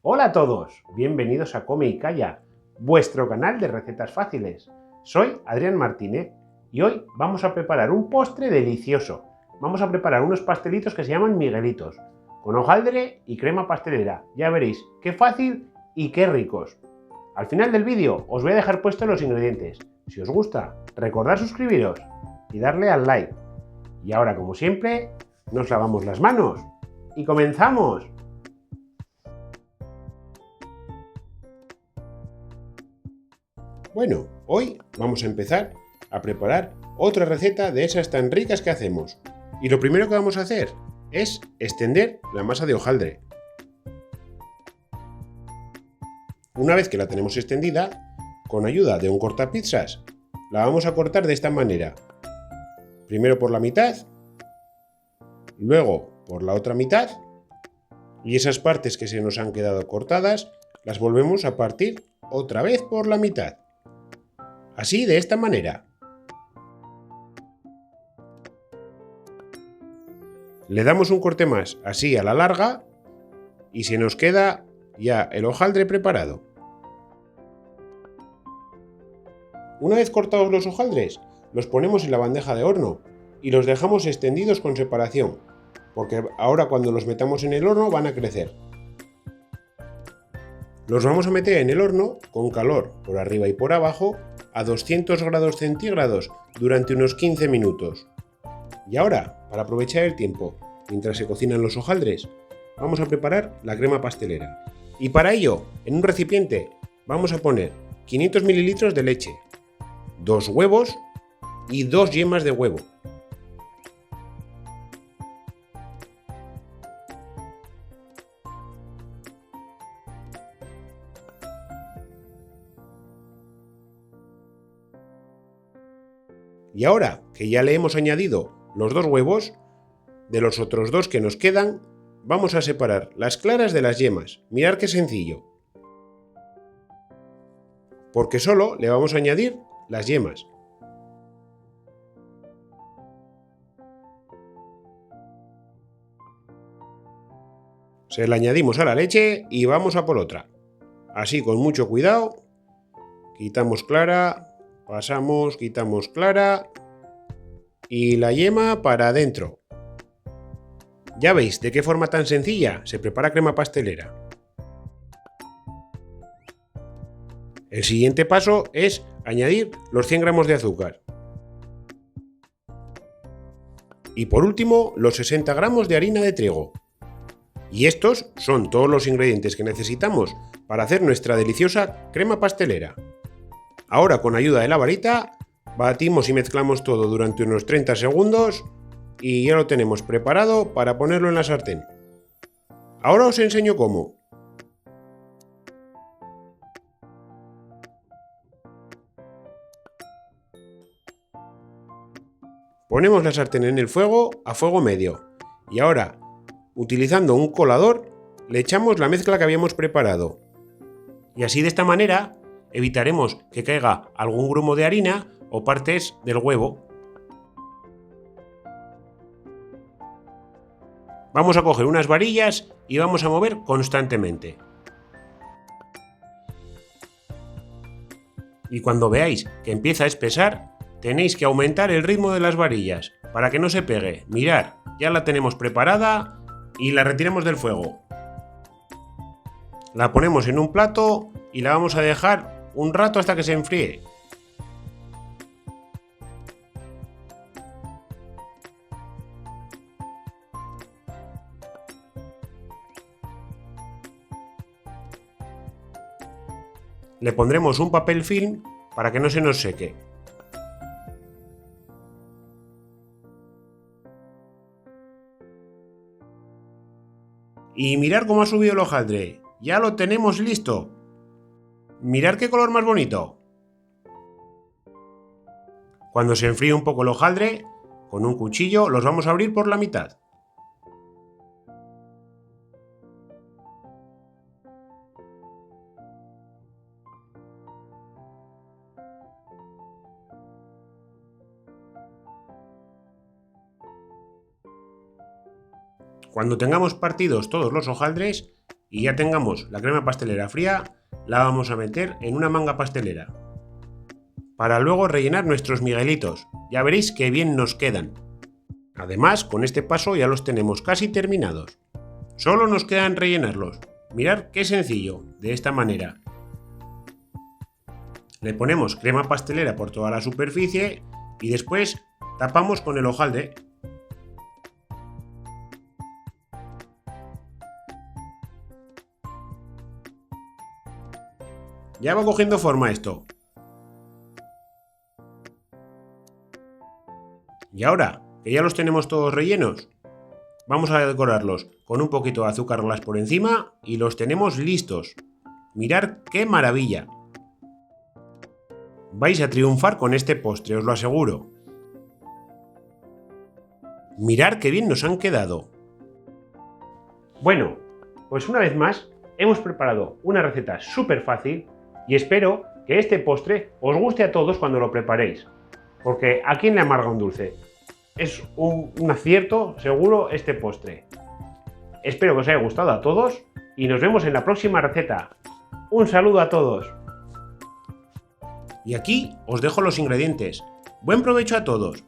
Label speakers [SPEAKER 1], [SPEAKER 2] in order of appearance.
[SPEAKER 1] Hola a todos, bienvenidos a Come y Calla, vuestro canal de recetas fáciles. Soy Adrián Martínez y hoy vamos a preparar un postre delicioso. Vamos a preparar unos pastelitos que se llaman Miguelitos, con hojaldre y crema pastelera. Ya veréis qué fácil y qué ricos. Al final del vídeo os voy a dejar puestos los ingredientes. Si os gusta, recordad suscribiros y darle al like. Y ahora, como siempre, nos lavamos las manos y comenzamos. Bueno, hoy vamos a empezar a preparar otra receta de esas tan ricas que hacemos. Y lo primero que vamos a hacer es extender la masa de hojaldre. Una vez que la tenemos extendida, con ayuda de un cortapizzas, la vamos a cortar de esta manera. Primero por la mitad, luego por la otra mitad, y esas partes que se nos han quedado cortadas las volvemos a partir otra vez por la mitad. Así, de esta manera. Le damos un corte más, así a la larga, y se nos queda ya el hojaldre preparado. Una vez cortados los hojaldres, los ponemos en la bandeja de horno y los dejamos extendidos con separación, porque ahora cuando los metamos en el horno van a crecer. Los vamos a meter en el horno con calor por arriba y por abajo a 200 grados centígrados durante unos 15 minutos. Y ahora, para aprovechar el tiempo mientras se cocinan los hojaldres, vamos a preparar la crema pastelera. Y para ello, en un recipiente vamos a poner 500 ml de leche, 2 huevos y 2 yemas de huevo. Y ahora que ya le hemos añadido los 2 huevos, de los otros 2 que nos quedan, vamos a separar las claras de las yemas. Mirad qué sencillo. Porque solo le vamos a añadir las yemas. Se la añadimos a la leche y vamos a por otra. Así, con mucho cuidado, quitamos clara, pasamos, quitamos clara y la yema para adentro. Ya veis de qué forma tan sencilla se prepara crema pastelera. El siguiente paso es añadir los 100 gramos de azúcar. Y por último, los 60 gramos de harina de trigo. Y estos son todos los ingredientes que necesitamos para hacer nuestra deliciosa crema pastelera. Ahora, con ayuda de la varita, batimos y mezclamos todo durante unos 30 segundos y ya lo tenemos preparado para ponerlo en la sartén. Ahora os enseño cómo. Ponemos la sartén en el fuego a fuego medio y ahora, utilizando un colador, le echamos la mezcla que habíamos preparado. Y así, de esta manera, evitaremos que caiga algún grumo de harina o partes del huevo. Vamos a coger unas varillas y vamos a mover constantemente. Y cuando veáis que empieza a espesar, tenéis que aumentar el ritmo de las varillas para que no se pegue. Mirad, ya la tenemos preparada y la retiramos del fuego. La ponemos en un plato y la vamos a dejar un rato hasta que se enfríe. Le pondremos un papel film para que no se nos seque. Y mirad cómo ha subido el hojaldre. ¡Ya lo tenemos listo! ¡Mirad qué color más bonito! Cuando se enfríe un poco el hojaldre, con un cuchillo los vamos a abrir por la mitad. Cuando tengamos partidos todos los hojaldres, y ya tengamos la crema pastelera fría, la vamos a meter en una manga pastelera. Para luego rellenar nuestros miguelitos. Ya veréis qué bien nos quedan. Además, con este paso ya los tenemos casi terminados. Solo nos quedan rellenarlos. Mirad qué sencillo, de esta manera. Le ponemos crema pastelera por toda la superficie y después tapamos con el hojaldre. Ya va cogiendo forma esto. Y ahora, que ya los tenemos todos rellenos, vamos a decorarlos con un poquito de azúcar glass por encima y los tenemos listos. Mirad qué maravilla. Vais a triunfar con este postre, os lo aseguro. Mirad qué bien nos han quedado. Bueno, pues una vez más hemos preparado una receta súper fácil y espero que este postre os guste a todos cuando lo preparéis. Porque ¿a quién le amarga un dulce? Es un acierto seguro este postre. Espero que os haya gustado a todos y nos vemos en la próxima receta. Un saludo a todos. Y aquí os dejo los ingredientes. Buen provecho a todos.